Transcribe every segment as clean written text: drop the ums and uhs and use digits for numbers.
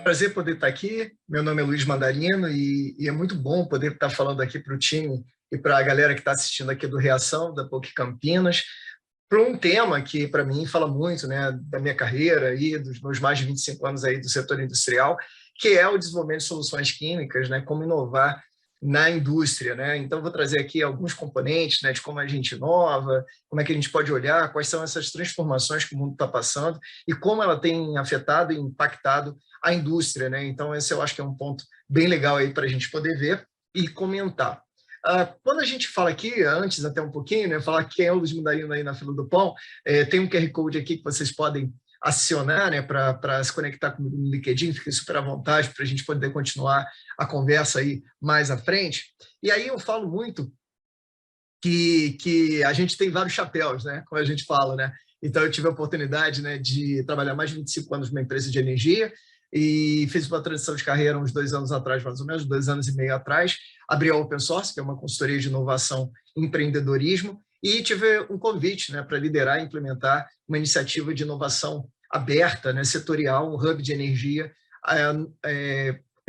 prazer poder estar aqui. Meu nome é Luiz Mandarino e é muito bom poder estar falando aqui para o time e para a galera que está assistindo aqui do Reação, da PUC Campinas, para um tema que, para mim, fala muito, né, da minha carreira e dos meus mais de 25 anos aí do setor industrial, que é o desenvolvimento de soluções químicas, né, como inovar na indústria, né? Então, vou trazer aqui alguns componentes, né, de como a gente inova, como é que a gente pode olhar, quais são essas transformações que o mundo está passando e como ela tem afetado e impactado a indústria, né? Então, esse eu acho que é um ponto bem legal aí para a gente poder ver e comentar. Quando a gente fala aqui, antes até um pouquinho, né, falar quem é o Luiz Mandarino aí na fila do pão, tem um QR Code aqui que vocês podem acionar, né, para se conectar comigo no LinkedIn, fique super à vontade para a gente poder continuar a conversa aí mais à frente. E aí eu falo muito que a gente tem vários chapéus, né, como a gente fala, né? Então eu tive a oportunidade, né, de trabalhar mais de 25 anos numa empresa de energia e fiz uma transição de carreira uns 2 anos atrás, mais ou menos, 2 anos e meio atrás, abri a Open Source, que é uma consultoria de inovação e empreendedorismo, e tive um convite, né, para liderar e implementar uma iniciativa de inovação aberta, né, setorial, um hub de energia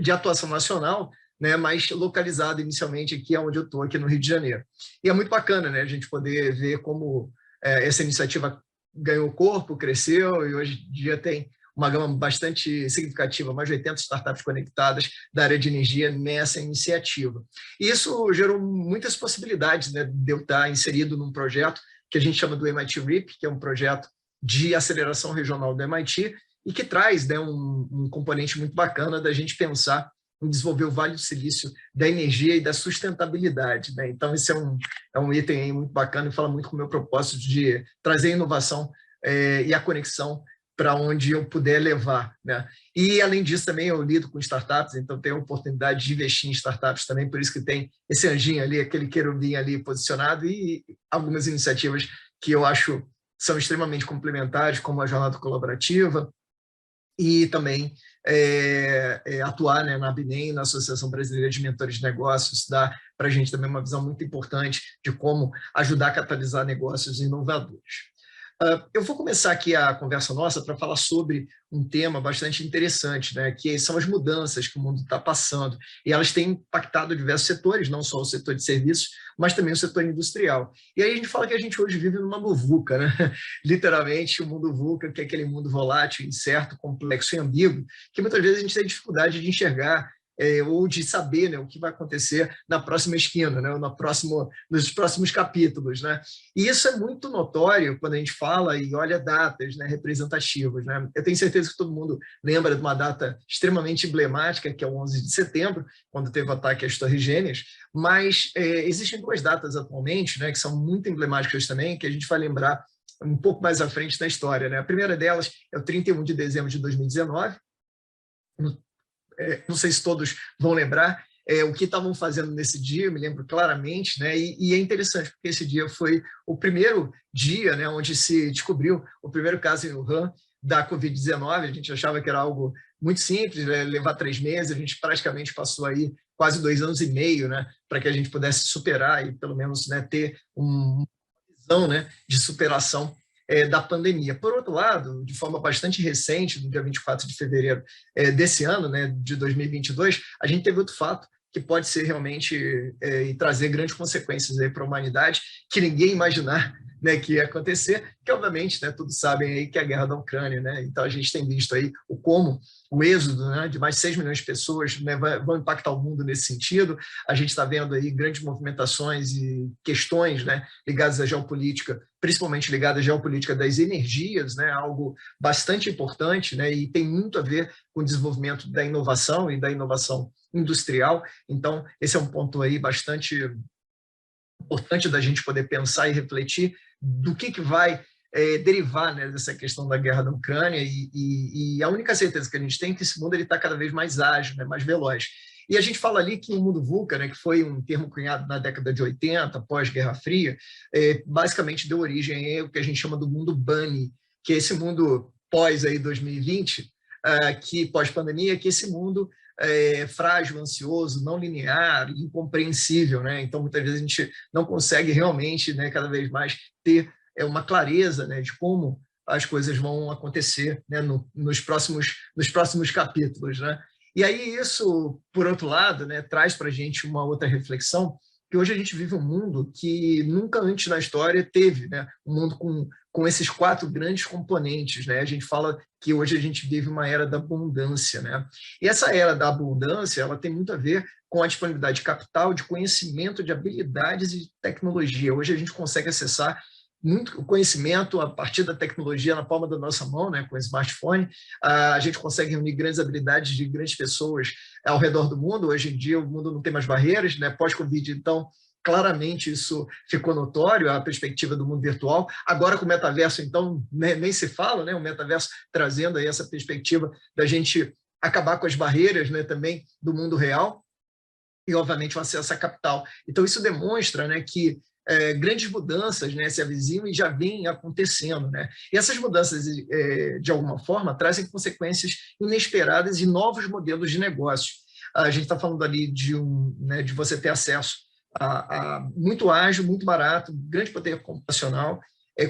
de atuação nacional, né, mas localizado inicialmente aqui onde eu estou, aqui no Rio de Janeiro. E é muito bacana, né, a gente poder ver como essa iniciativa ganhou corpo, cresceu e hoje em dia tem uma gama bastante significativa, mais de 80 startups conectadas da área de energia nessa iniciativa. E isso gerou muitas possibilidades, né, de eu estar inserido num projeto que a gente chama do MIT RIP, que é um projeto de aceleração regional do MIT e que traz, né, um componente muito bacana da gente pensar em desenvolver o Vale do Silício da energia e da sustentabilidade, né? Então, esse é um item aí muito bacana e fala muito com o meu propósito de trazer inovação e a conexão para onde eu puder levar, né? E, além disso, também eu lido com startups, então tenho a oportunidade de investir em startups também, por isso que tem esse anjinho ali, aquele querubim ali posicionado e algumas iniciativas que eu acho são extremamente complementares, como a jornada colaborativa e também atuar, né, na ABNEM, na Associação Brasileira de Mentores de Negócios, dá para a gente também uma visão muito importante de como ajudar a catalisar negócios inovadores. Eu vou começar aqui a conversa nossa para falar sobre um tema bastante interessante, né, que são as mudanças que o mundo está passando, e elas têm impactado diversos setores, não só o setor de serviços, mas também o setor industrial. E aí a gente fala que a gente hoje vive numa muvuca, né? Literalmente, o mundo VUCA, que é aquele mundo volátil, incerto, complexo e ambíguo, que muitas vezes a gente tem dificuldade de enxergar ou de saber, né, o que vai acontecer na próxima esquina, né, ou nos próximos capítulos, né? E isso é muito notório quando a gente fala e olha datas, né, representativas, né? Eu tenho certeza que todo mundo lembra de uma data extremamente emblemática, que é o 11 de setembro, quando teve o ataque às Torres Gêmeas, mas existem 2 datas atualmente, né, que são muito emblemáticas também, que a gente vai lembrar um pouco mais à frente da história, né? A primeira delas é o 31 de dezembro de 2019, não sei se todos vão lembrar o que estavam fazendo nesse dia, eu me lembro claramente, né? E é interessante, porque esse dia foi o primeiro dia, né, onde se descobriu o primeiro caso em Wuhan da Covid-19. A gente achava que era algo muito simples, né, levar 3 meses, a gente praticamente passou aí quase 2 anos e meio, né, para que a gente pudesse superar e pelo menos, né, ter uma visão, né, de superação da pandemia. Por outro lado, de forma bastante recente, no dia 24 de fevereiro desse ano, né, de 2022, a gente teve outro fato que pode ser realmente e trazer grandes consequências para a humanidade, que ninguém imaginar, né, que ia acontecer, que obviamente, né, todos sabem aí que é a guerra da Ucrânia, né? Então a gente tem visto aí o êxodo, né, de mais de 6 milhões de pessoas, né, vão impactar o mundo nesse sentido. A gente está vendo aí grandes movimentações e questões, né, ligadas à geopolítica, principalmente ligadas à geopolítica das energias, né, algo bastante importante, né, e tem muito a ver com o desenvolvimento da inovação e da inovação industrial. Então, esse é um ponto aí bastante importante da gente poder pensar e refletir do que vai derivar, né, dessa questão da guerra da Ucrânia e a única certeza que a gente tem é que esse mundo está cada vez mais ágil, né, mais veloz. E a gente fala ali que o mundo VUCA, né, que foi um termo cunhado na década de 80, pós-Guerra Fria, basicamente deu origem ao que a gente chama do mundo BUNNY, que é esse mundo pós aí 2020, que pós-pandemia, que esse mundo frágil, ansioso, não linear, incompreensível, né? Então, muitas vezes a gente não consegue realmente, né, cada vez mais ter uma clareza, né, de como as coisas vão acontecer, né, nos próximos capítulos, né? E aí isso, por outro lado, né, traz para a gente uma outra reflexão, que hoje a gente vive um mundo que nunca antes na história teve, né? Um mundo com esses 4 grandes componentes, né? A gente fala que hoje a gente vive uma era da abundância, né? E essa era da abundância, ela tem muito a ver com a disponibilidade de capital, de conhecimento, de habilidades e tecnologia. Hoje a gente consegue acessar muito conhecimento a partir da tecnologia na palma da nossa mão, né, com o smartphone. A gente consegue reunir grandes habilidades de grandes pessoas ao redor do mundo. Hoje em dia o mundo não tem mais barreiras, né? Pós-Covid, então, claramente isso ficou notório, a perspectiva do mundo virtual. Agora com o metaverso, então, nem se fala, né? O metaverso trazendo aí essa perspectiva da gente acabar com as barreiras, né, também do mundo real e, obviamente, o acesso a capital. Então, isso demonstra, né, que grandes mudanças, né, se avizinham e já vêm acontecendo, né? E essas mudanças, de alguma forma, trazem consequências inesperadas e novos modelos de negócio. A gente está falando ali né, de você ter acesso a muito ágil, muito barato, grande poder computacional,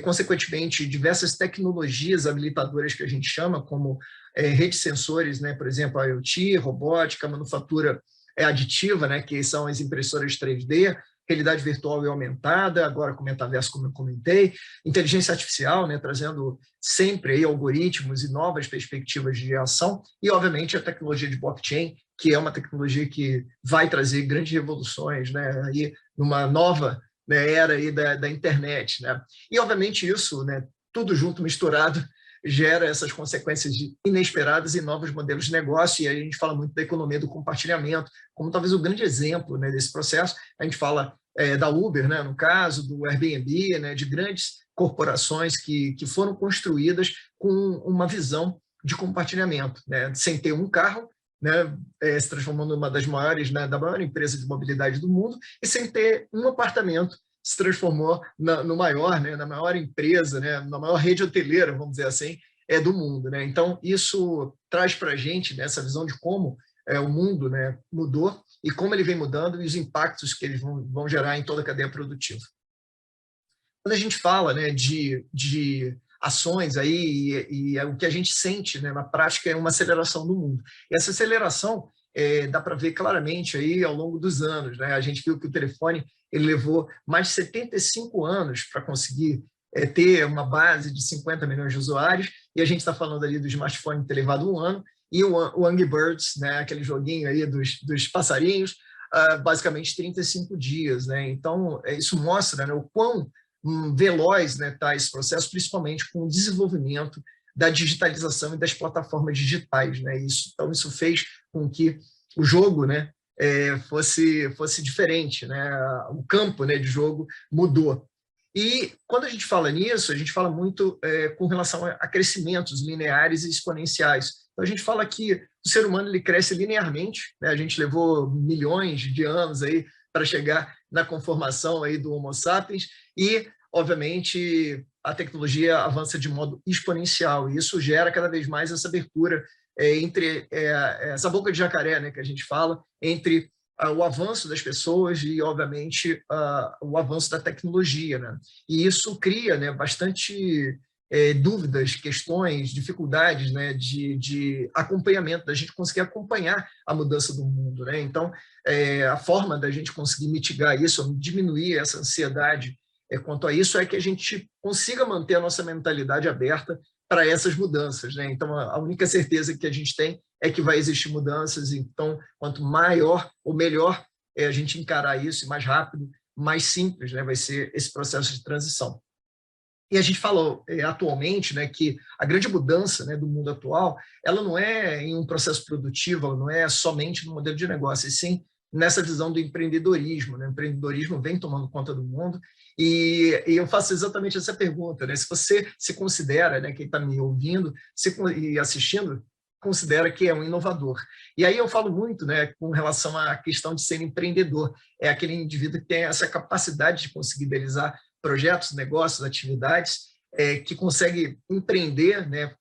consequentemente, diversas tecnologias habilitadoras que a gente chama, como redes de sensores, né, por exemplo, a IoT, robótica, manufatura aditiva, né, que são as impressoras 3D, realidade virtual e aumentada, agora com o metaverso, como eu comentei, inteligência artificial, né, trazendo sempre aí algoritmos e novas perspectivas de ação, e, obviamente, a tecnologia de blockchain, que é uma tecnologia que vai trazer grandes revoluções, né, aí numa nova, né, era aí da internet, né? E, obviamente, isso, né, tudo junto, misturado, gera essas consequências inesperadas e novos modelos de negócio, e aí a gente fala muito da economia do compartilhamento, como talvez o grande exemplo, né, desse processo. A gente fala da Uber, né, no caso, do Airbnb, né, de grandes corporações que foram construídas com uma visão de compartilhamento, né, sem ter um carro, né, se transformando numa das maiores, né, da maior empresa de mobilidade do mundo, e sem ter um apartamento, se transformou no maior, né, na maior empresa, né, na maior rede hoteleira, vamos dizer assim, do mundo, né? Então, isso traz para a gente, né, essa visão de como o mundo, né, mudou e como ele vem mudando e os impactos que eles vão gerar em toda a cadeia produtiva. Quando a gente fala, né, de ações aí e o que a gente sente, né, na prática é uma aceleração do mundo. E essa aceleração dá para ver claramente aí ao longo dos anos, né? A gente viu que o telefone ele levou mais de 75 anos para conseguir ter uma base de 50 milhões de usuários, e a gente está falando ali do smartphone ter levado um ano, e o Angry Birds, né, aquele joguinho aí dos passarinhos, basicamente 35 dias, né? Então, isso mostra, né, o quão veloz, né, está esse processo, principalmente com o desenvolvimento da digitalização e das plataformas digitais, né? Então, isso fez com que o jogo, né, fosse diferente, né? O campo, né, de jogo mudou. E quando a gente fala nisso, a gente fala muito com relação a crescimentos lineares e exponenciais. Então, a gente fala que o ser humano ele cresce linearmente, né? A gente levou milhões de anos aí para chegar na conformação aí do Homo sapiens e, obviamente, a tecnologia avança de modo exponencial e isso gera cada vez mais essa abertura entre essa boca de jacaré, né, que a gente fala, entre o avanço das pessoas e, obviamente, o avanço da tecnologia, né? E isso cria, né, bastante dúvidas, questões, dificuldades, né, de acompanhamento, da gente conseguir acompanhar a mudança do mundo, né? Então, a forma da gente conseguir mitigar isso, diminuir essa ansiedade quanto a isso, é que a gente consiga manter a nossa mentalidade aberta para essas mudanças, né? Então, a única certeza que a gente tem é que vai existir mudanças, então, quanto maior ou melhor a gente encarar isso, mais rápido, mais simples, né, vai ser esse processo de transição. E a gente falou atualmente, né, que a grande mudança, né, do mundo atual, ela não é em um processo produtivo, ela não é somente no modelo de negócio, e sim nessa visão do empreendedorismo, né? O empreendedorismo vem tomando conta do mundo e eu faço exatamente essa pergunta, né? Se você se considera, né, quem está me ouvindo e assistindo, considera que é um inovador. E aí eu falo muito, né, com relação à questão de ser empreendedor. É aquele indivíduo que tem essa capacidade de conseguir idealizar projetos, negócios, atividades, que consegue empreender, né,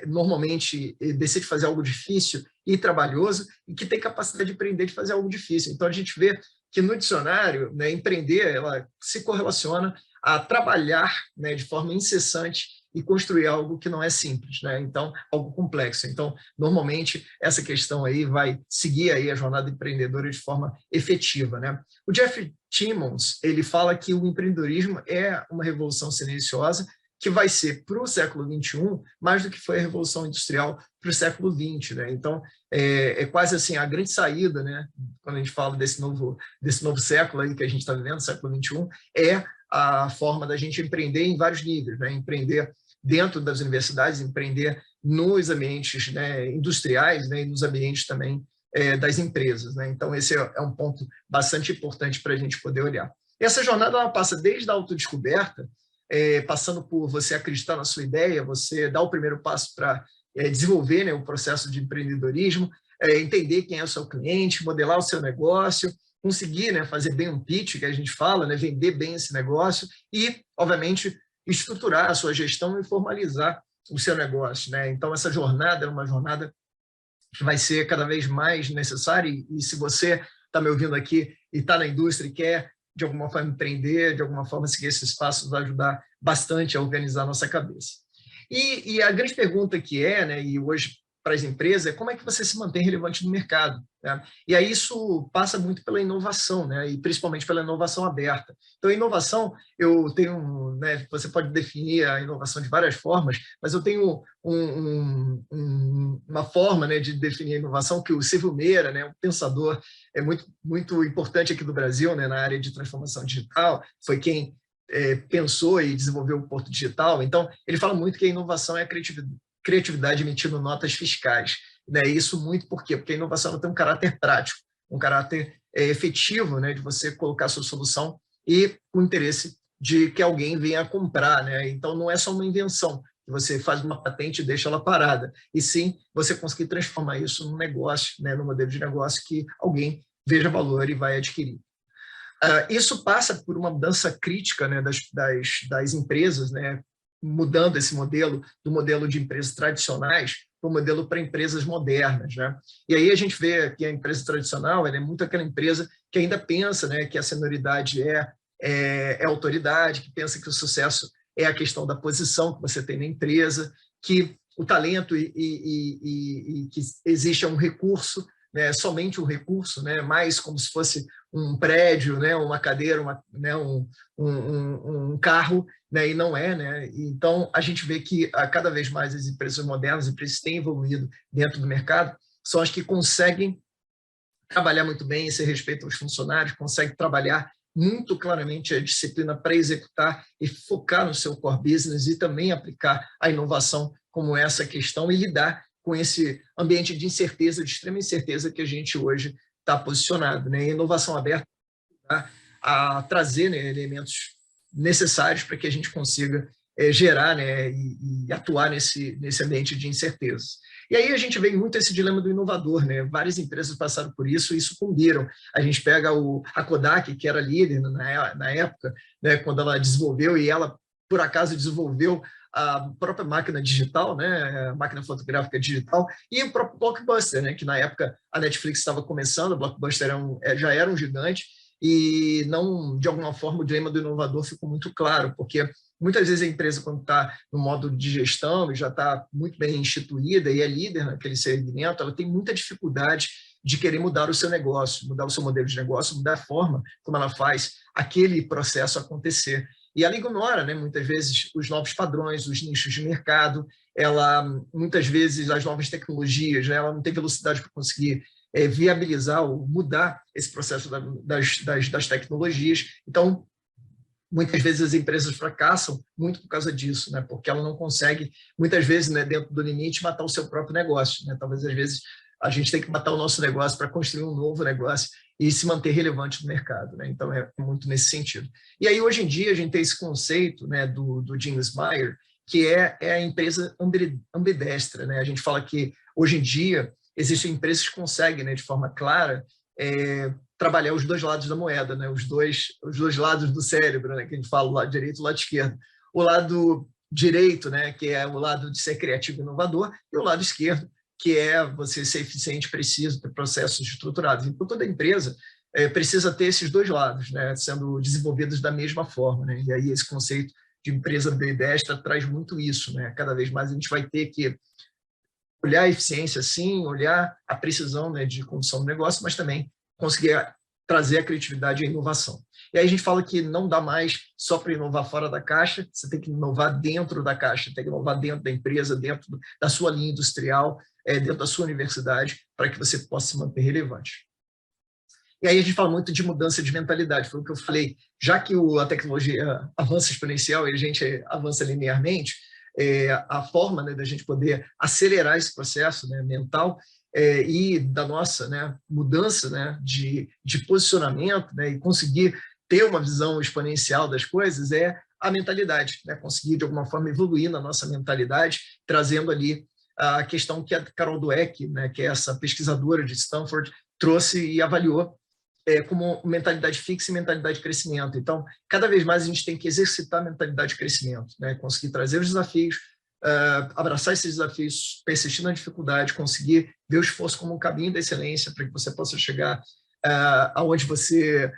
normalmente decide fazer algo difícil e trabalhoso, e que tem capacidade de empreender, de fazer algo difícil. Então, a gente vê que no dicionário, né, empreender, ela se correlaciona a trabalhar, né, de forma incessante e construir algo que não é simples, né? Então, algo complexo. Então, normalmente, essa questão aí vai seguir aí a jornada empreendedora de forma efetiva, né? O Jeff Timmons, ele fala que o empreendedorismo é uma revolução silenciosa que vai ser para o século XXI mais do que foi a Revolução Industrial para o século XX, né? Então, é quase assim a grande saída, né? Quando a gente fala desse novo século aí que a gente está vivendo, século XXI, é a forma da gente empreender em vários níveis, né? Empreender dentro das universidades, empreender nos ambientes, né, industriais, né, e nos ambientes também das empresas, né? Então, esse é um ponto bastante importante para a gente poder olhar. Essa jornada ela passa desde a autodescoberta, passando por você acreditar na sua ideia, você dar o primeiro passo para desenvolver, né, o processo de empreendedorismo, entender quem é o seu cliente, modelar o seu negócio, conseguir, né, fazer bem um pitch, que a gente fala, né, vender bem esse negócio e, obviamente, estruturar a sua gestão e formalizar o seu negócio, né? Então, essa jornada é uma jornada que vai ser cada vez mais necessária e se você está me ouvindo aqui e está na indústria e quer de alguma forma empreender, de alguma forma seguir esses passos, vai ajudar bastante a organizar a nossa cabeça. E a grande pergunta que né, e hoje para as empresas, é como é que você se mantém relevante no mercado, né? E aí isso passa muito pela inovação, né? E principalmente pela inovação aberta. Então, a inovação, eu tenho, né, você pode definir a inovação de várias formas, mas eu tenho uma forma, né, de definir a inovação que o Silvio Meira, né, um pensador muito importante aqui do Brasil, né, na área de transformação digital, foi quem pensou e desenvolveu o Porto Digital. Então, ele fala muito que a inovação é a criatividade emitindo notas fiscais. Né? Isso muito por quê? Porque a inovação tem um caráter prático, um caráter efetivo, né, de você colocar a sua solução e com interesse de que alguém venha comprar. Né? Então, não é só uma invenção, que você faz uma patente e deixa ela parada, e sim você conseguir transformar isso num negócio, né, num modelo de negócio que alguém veja valor e vai adquirir. Isso passa por uma mudança crítica, né, das empresas, né, mudando esse modelo do modelo de empresas tradicionais para o modelo para empresas modernas, né? E aí a gente vê que a empresa tradicional ela é muito aquela empresa que ainda pensa, né, que a senioridade é autoridade, que pensa que o sucesso é a questão da posição que você tem na empresa, que o talento e que existe um recurso, né, somente um recurso, né, mais como se fosse um prédio, né, uma cadeira, um carro, né, e não é, né? Então a gente vê que cada vez mais as empresas modernas, as empresas que têm evoluído dentro do mercado, são as que conseguem trabalhar muito bem, esse respeito aos funcionários, conseguem trabalhar muito claramente a disciplina para executar e focar no seu core business e também aplicar a inovação como essa questão e lidar com esse ambiente de incerteza, de extrema incerteza que a gente hoje está posicionado, né? A inovação aberta a trazer, né, elementos necessários para que a gente consiga gerar, né, e atuar nesse ambiente de incertezas. E aí a gente vê muito esse dilema do inovador, né? Várias empresas passaram por isso e sucumbiram. A gente pega a Kodak, que era líder na época, né, quando ela desenvolveu, e ela, por acaso, desenvolveu a própria máquina digital, né, a máquina fotográfica digital, e o próprio Blockbuster, né, que na época a Netflix estava começando, o Blockbuster já era um gigante, e não, de alguma forma, o dilema do inovador ficou muito claro, porque muitas vezes a empresa, quando está no modo de gestão e já está muito bem instituída e é líder naquele segmento, ela tem muita dificuldade de querer mudar o seu negócio, mudar o seu modelo de negócio, mudar a forma como ela faz aquele processo acontecer. E ela ignora, né, muitas vezes, os novos padrões, os nichos de mercado, muitas vezes, as novas tecnologias, né, ela não tem velocidade para conseguir viabilizar ou mudar esse processo das tecnologias. Então, muitas vezes as empresas fracassam muito por causa disso, né? Porque ela não consegue, muitas vezes, né, dentro do limite, matar o seu próprio negócio, né? Talvez, às vezes, a gente tem que matar o nosso negócio para construir um novo negócio e se manter relevante no mercado, né? Então, é muito nesse sentido. E aí, hoje em dia, a gente tem esse conceito, né, do Jim Smyer, que é a empresa ambidestra, né? A gente fala que, hoje em dia, existem empresas que conseguem, né, de forma clara, trabalhar os dois lados da moeda, né? Os dois lados do cérebro, né? Que a gente fala, o lado direito e o lado esquerdo. O lado direito, né, que é o lado de ser criativo e inovador, e o lado esquerdo, que é você ser eficiente, preciso, ter processos estruturados. Então, toda empresa precisa ter esses dois lados, né, sendo desenvolvidos da mesma forma, né? E aí esse conceito de empresa B10 traz muito isso, né? Cada vez mais a gente vai ter que olhar a eficiência, sim, olhar a precisão, né, de condução do negócio, mas também conseguir trazer a criatividade e a inovação. E aí a gente fala que não dá mais só para inovar fora da caixa, você tem que inovar dentro da caixa, tem que inovar dentro da empresa, dentro da sua linha industrial, dentro da sua universidade, para que você possa se manter relevante. E aí a gente fala muito de mudança de mentalidade, foi o que eu falei, já que a tecnologia avança exponencial e a gente avança linearmente, a forma, né, da gente poder acelerar esse processo, né, mental e da nossa, né, mudança, né, de posicionamento, né, e conseguir ter uma visão exponencial das coisas é a mentalidade, né, conseguir de alguma forma evoluir na nossa mentalidade, trazendo ali a questão que a Carol Dweck, né, que é essa pesquisadora de Stanford, trouxe e avaliou como mentalidade fixa e mentalidade de crescimento. Então, cada vez mais a gente tem que exercitar a mentalidade de crescimento, né? Conseguir trazer os desafios, abraçar esses desafios, persistir na dificuldade, conseguir ver o esforço como um caminho da excelência para que você possa chegar aonde você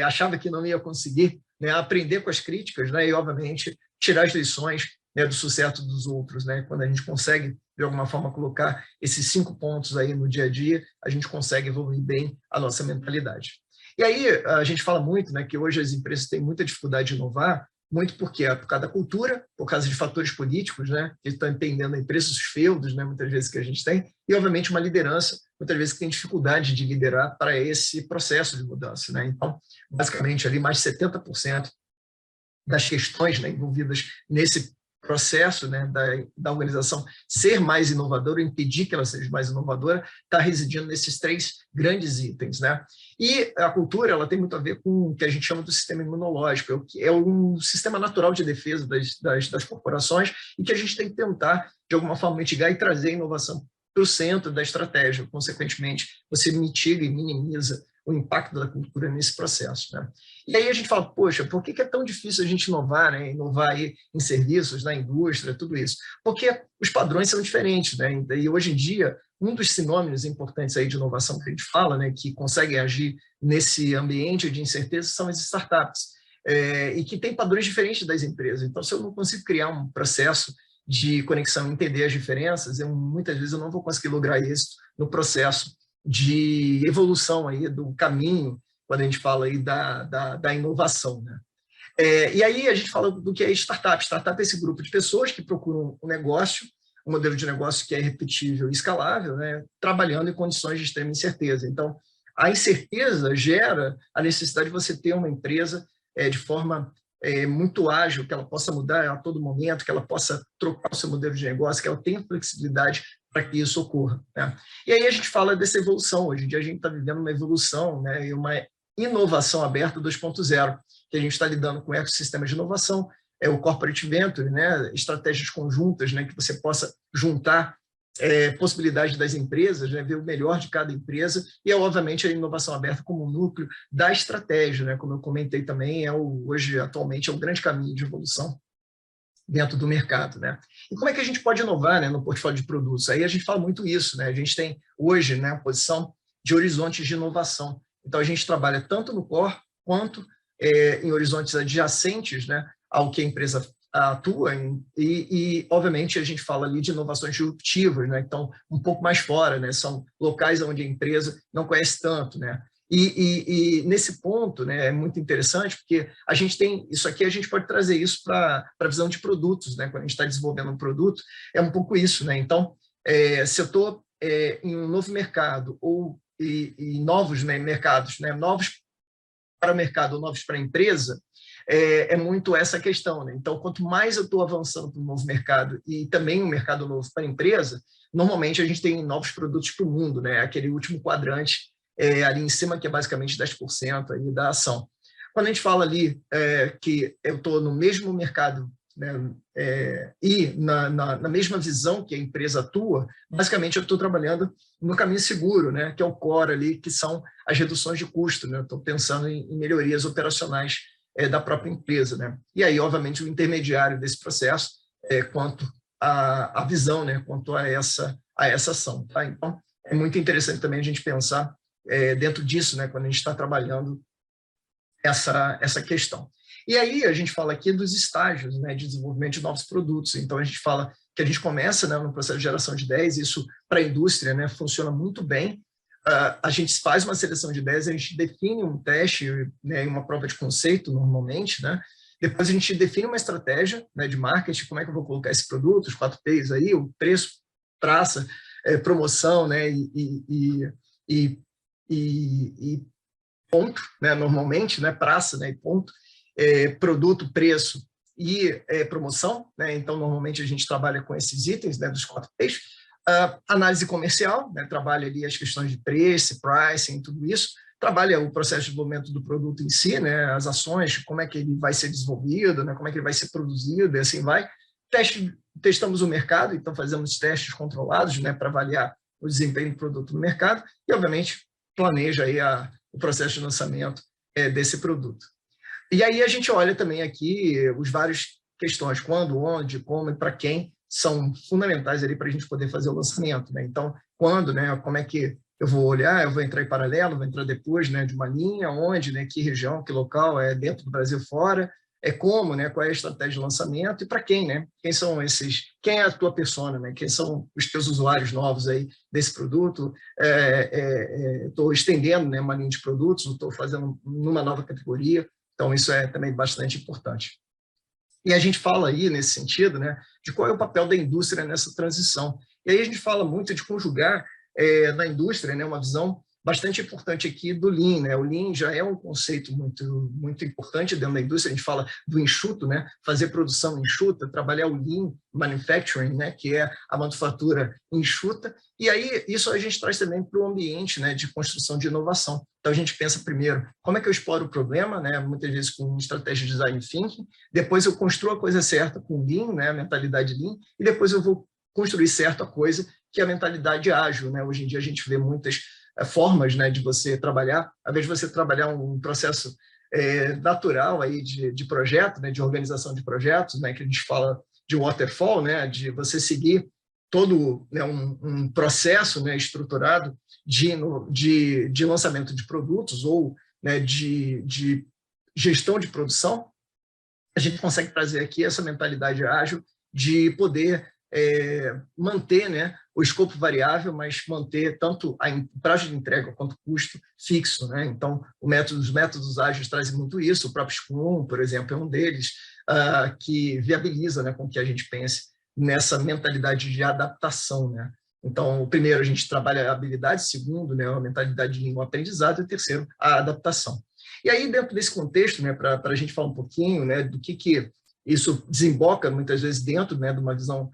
achava que não ia conseguir, né? Aprender com as críticas, né? E, obviamente, tirar as lições, né, do sucesso dos outros, né? Quando a gente consegue, de alguma forma, colocar esses 5 pontos aí no dia a dia, a gente consegue evoluir bem a nossa mentalidade. E aí a gente fala muito, né, que hoje as empresas têm muita dificuldade de inovar, muito porque por causa da cultura, por causa de fatores políticos, né, que estão entendendo a empresa, os feudos, né, muitas vezes que a gente tem, e obviamente uma liderança, muitas vezes que tem dificuldade de liderar para esse processo de mudança, né? Então, basicamente ali mais de 70% das questões, né, envolvidas nesse processo, né, da organização ser mais inovadora, impedir que ela seja mais inovadora, está residindo nesses 3 grandes itens, né? E a cultura, ela tem muito a ver com o que a gente chama do sistema imunológico, que é um sistema natural de defesa das corporações e que a gente tem que tentar, de alguma forma, mitigar e trazer a inovação para o centro da estratégia. Consequentemente, você mitiga e minimiza o impacto da cultura nesse processo, né? E aí a gente fala, poxa, por que é tão difícil a gente inovar, né? Inovar aí em serviços, na indústria, tudo isso? Porque os padrões são diferentes, né? E hoje em dia, um dos sinônimos importantes aí de inovação que a gente fala, né, que conseguem agir nesse ambiente de incerteza, são as startups, e que têm padrões diferentes das empresas. Então, se eu não consigo criar um processo de conexão, entender as diferenças, muitas vezes eu não vou conseguir lograr êxito no processo de evolução aí do caminho, quando a gente fala aí da inovação, né? E aí a gente fala do que é startup. Startup é esse grupo de pessoas que procuram um negócio, um modelo de negócio que é repetível e escalável, né, trabalhando em condições de extrema incerteza. Então, a incerteza gera a necessidade de você ter uma empresa de forma muito ágil, que ela possa mudar a todo momento, que ela possa trocar o seu modelo de negócio, que ela tenha flexibilidade para que isso ocorra, né? E aí a gente fala dessa evolução. Hoje em dia a gente está vivendo uma evolução, né, e uma inovação aberta 2.0, que a gente está lidando com ecossistemas de inovação, o corporate venture, né, estratégias conjuntas, né, que você possa juntar possibilidades das empresas, né, ver o melhor de cada empresa, e obviamente a inovação aberta como núcleo da estratégia, né, como eu comentei também, hoje atualmente é um grande caminho de evolução dentro do mercado, né? E como é que a gente pode inovar, né, no portfólio de produtos? Aí a gente fala muito isso, né? A gente tem hoje, né, a posição de horizontes de inovação. Então a gente trabalha tanto no core quanto em horizontes adjacentes, né, ao que a empresa atua e obviamente a gente fala ali de inovações disruptivas, né? Então um pouco mais fora, né? São locais onde a empresa não conhece tanto, né? E nesse ponto, né, é muito interessante, porque a gente tem isso aqui, a gente pode trazer isso para a visão de produtos, né? Quando a gente está desenvolvendo um produto, é um pouco isso, né? Então, se eu estou em um novo mercado ou em novos, né, mercados, né, novos para o mercado ou novos para a empresa, é muito essa questão, né? Então, quanto mais eu estou avançando para um novo mercado e também um mercado novo para a empresa, normalmente a gente tem novos produtos para o mundo, né? Aquele último quadrante ali em cima, que é basicamente 10% aí da ação. Quando a gente fala ali que eu estou no mesmo mercado, né, e na mesma visão que a empresa atua, basicamente eu estou trabalhando no caminho seguro, né, que é o core ali, que são as reduções de custo, né? Estou pensando em melhorias operacionais da própria empresa, né? E aí, obviamente, o intermediário desse processo quanto à visão, né, quanto a essa ação, tá? Então, é muito interessante também a gente pensar dentro disso, né, quando a gente está trabalhando essa questão. E aí a gente fala aqui dos estágios, né, de desenvolvimento de novos produtos. Então a gente fala que a gente começa, né, no processo de geração de ideias, isso para a indústria, né, funciona muito bem. A gente faz uma seleção de ideias, a gente define um teste, né, uma prova de conceito normalmente, né? Depois a gente define uma estratégia, né, de marketing, como é que eu vou colocar esse produto, os 4Ps aí, o preço, praça, promoção, né, e ponto, né, normalmente, né, praça, né, e ponto, produto, preço e promoção, né, então normalmente a gente trabalha com esses itens, né, dos 4Ps. Análise comercial, né, trabalha ali as questões de preço, pricing, tudo isso, trabalha o processo de desenvolvimento do produto em si, né, as ações, como é que ele vai ser desenvolvido, né, como é que ele vai ser produzido, e assim vai. Testamos o mercado, então fazemos testes controlados, né, para avaliar o desempenho do produto no mercado e, obviamente, planeja aí o processo de lançamento desse produto. E aí a gente olha também aqui os vários questões, quando, onde, como e para quem são fundamentais ali para a gente poder fazer o lançamento, né? Então, quando, né, como é que eu vou olhar, eu vou entrar em paralelo, vou entrar depois, né, de uma linha, onde, né, que região, que local, dentro do Brasil, fora, como, né, qual é a estratégia de lançamento e para quem, né? Quem são esses, quem é a tua persona, né? Quem são os teus usuários novos aí desse produto? Estou estendendo, né, uma linha de produtos, estou fazendo numa nova categoria, então isso é também bastante importante. E a gente fala aí, nesse sentido, né, de qual é o papel da indústria nessa transição. E aí a gente fala muito de conjugar na indústria, né, uma visão bastante importante aqui do Lean, né? O Lean já é um conceito muito importante dentro da indústria. A gente fala do enxuto, né? Fazer produção enxuta, trabalhar o Lean Manufacturing, né? Que é a manufatura enxuta. E aí isso a gente traz também para o ambiente, né? De construção de inovação. Então a gente pensa primeiro como é que eu exploro o problema, né? Muitas vezes com estratégia de design thinking. Depois eu construo a coisa certa com Lean, né? A mentalidade Lean. E depois eu vou construir certo a coisa que é a mentalidade ágil, né? Hoje em dia a gente vê muitas formas, né, de você trabalhar, ao invés de você trabalhar um processo natural aí de projeto, né, de organização de projetos, né, que a gente fala de waterfall, né, de você seguir todo, né, um processo, né, estruturado de lançamento de produtos ou, né, de gestão de produção. A gente consegue trazer aqui essa mentalidade ágil de poder manter, né, o escopo variável, mas manter tanto a prazo de entrega quanto o custo fixo, né? Então, os métodos ágeis trazem muito isso. O próprio Scrum, por exemplo, é um deles, que viabiliza, né, com que a gente pense nessa mentalidade de adaptação, né? Então, o primeiro, a gente trabalha a habilidade, segundo, né, a mentalidade de aprendizado, e o terceiro, a adaptação. E aí, dentro desse contexto, né, para a gente falar um pouquinho, né, do que isso desemboca, muitas vezes, dentro, né, de uma visão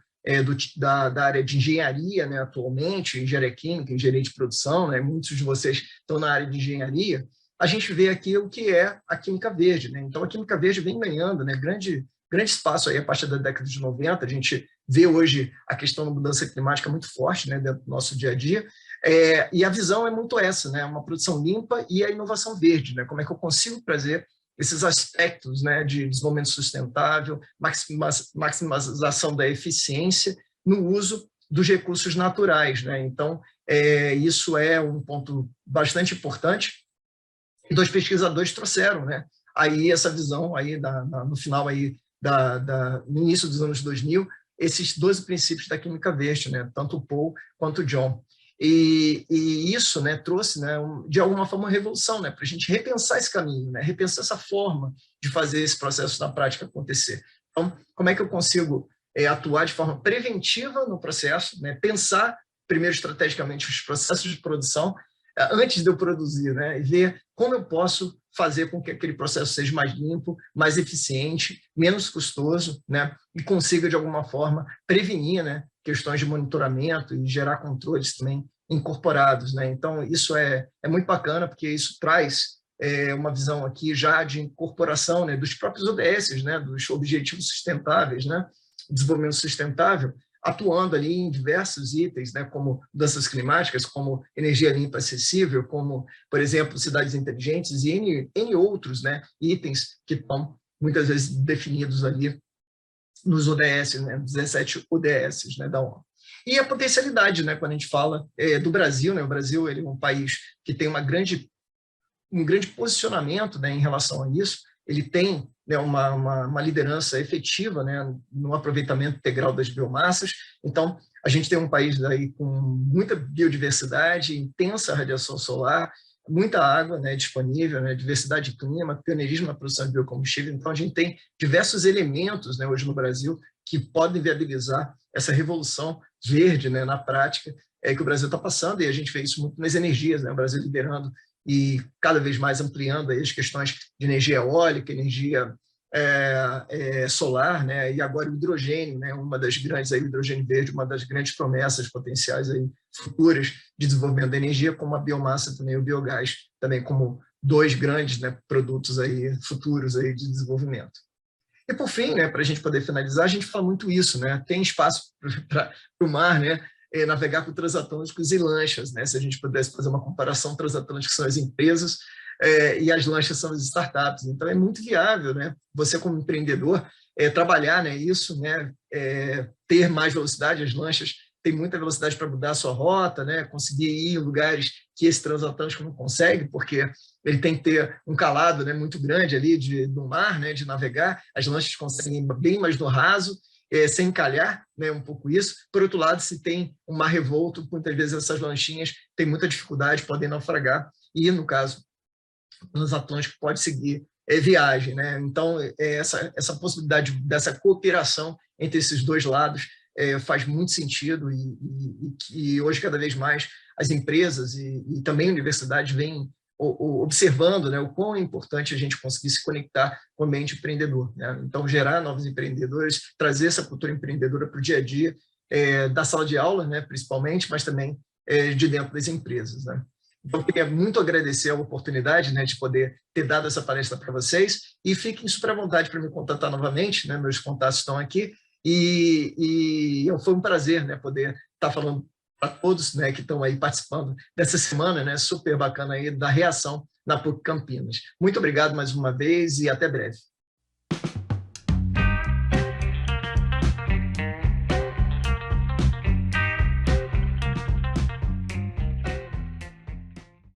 da área de engenharia, né, atualmente, engenharia química, engenharia de produção, né, muitos de vocês estão na área de engenharia, a gente vê aqui o que é a química verde, né? Então, a química verde vem ganhando, né, grande espaço aí a partir da década de 90, a gente vê hoje a questão da mudança climática muito forte, né, dentro do nosso dia a dia, e a visão é muito essa, né, uma produção limpa e a inovação verde, né, como é que eu consigo trazer esses aspectos, né, de desenvolvimento sustentável, maximização da eficiência no uso dos recursos naturais, né? Então, isso é um ponto bastante importante. E dois pesquisadores trouxeram, né, aí essa visão aí no final aí no início dos anos 2000, esses 12 princípios da química verde, né, tanto o Paul quanto o John. E isso, né, trouxe, né, de alguma forma uma revolução, né, para a gente repensar esse caminho, né, repensar essa forma de fazer esse processo na prática acontecer. Então, como é que eu consigo atuar de forma preventiva no processo, né, pensar primeiro estrategicamente os processos de produção antes de eu produzir, né, e ver como eu posso fazer com que aquele processo seja mais limpo, mais eficiente, menos custoso, né, e consiga de alguma forma prevenir, né, questões de monitoramento e gerar controles também incorporados, né? Então, isso é muito bacana, porque isso traz uma visão aqui já de incorporação, né, dos próprios ODS, né, dos Objetivos Sustentáveis, né, desenvolvimento sustentável, atuando ali em diversos itens, né, como mudanças climáticas, como energia limpa acessível, como, por exemplo, cidades inteligentes e N outros, né, itens que estão muitas vezes definidos ali nos ODS, né, 17 ODS, né, da ONU. E a potencialidade, né, quando a gente fala do Brasil, né, o Brasil ele é um país que tem uma grande um grande posicionamento, né, em relação a isso. Ele tem, né, uma liderança efetiva, né, no aproveitamento integral das biomassas. Então, a gente tem um país aí com muita biodiversidade, intensa radiação solar, muita água, né, disponível, né, diversidade de clima, pioneirismo na produção de biocombustível. Então, a gente tem diversos elementos, né, hoje no Brasil que podem viabilizar essa revolução verde, né, na prática, que o Brasil está passando, e a gente vê isso muito nas energias, né, o Brasil liderando e cada vez mais ampliando aí as questões de energia eólica, energia solar, né, e agora o hidrogênio, né, uma das grandes, aí, o hidrogênio verde, uma das grandes promessas potenciais aí, futuras de desenvolvimento da energia, como a biomassa também, o biogás, também como dois grandes, né, produtos aí, futuros aí de desenvolvimento. E, por fim, né, para a gente poder finalizar, a gente fala muito isso, né, tem espaço para o mar, né, navegar com transatlânticos e lanchas, né, se a gente pudesse fazer uma comparação, transatlânticos são as empresas e as lanchas são as startups. Então, é muito viável, né, você como empreendedor trabalhar, né, isso, né, ter mais velocidade, as lanchas têm muita velocidade para mudar a sua rota, né, conseguir ir em lugares que esse transatlântico não consegue, porque ele tem que ter um calado, né, muito grande ali do mar, né, de navegar. As lanchas conseguem ir bem mais no raso, sem encalhar, né, um pouco isso. Por outro lado, se tem um mar revolto, muitas vezes essas lanchinhas têm muita dificuldade, podem naufragar, e no caso, o transatlântico pode seguir viagem, né? Então, essa possibilidade dessa cooperação entre esses dois lados faz muito sentido e hoje, cada vez mais, as empresas e também universidades vêm observando, né, o quão é importante a gente conseguir se conectar com o ambiente empreendedor, né? Então, gerar novos empreendedores, trazer essa cultura empreendedora para o dia a dia, da sala de aula, né, principalmente, mas também de dentro das empresas, né? Então, eu queria muito agradecer a oportunidade, né, de poder ter dado essa palestra para vocês e fiquem super à vontade para me contatar novamente, né, meus contatos estão aqui e foi um prazer, né, poder estar falando para todos, né, que estão aí participando dessa semana, né, super bacana aí da reação na PUC Campinas. Muito obrigado mais uma vez e até breve.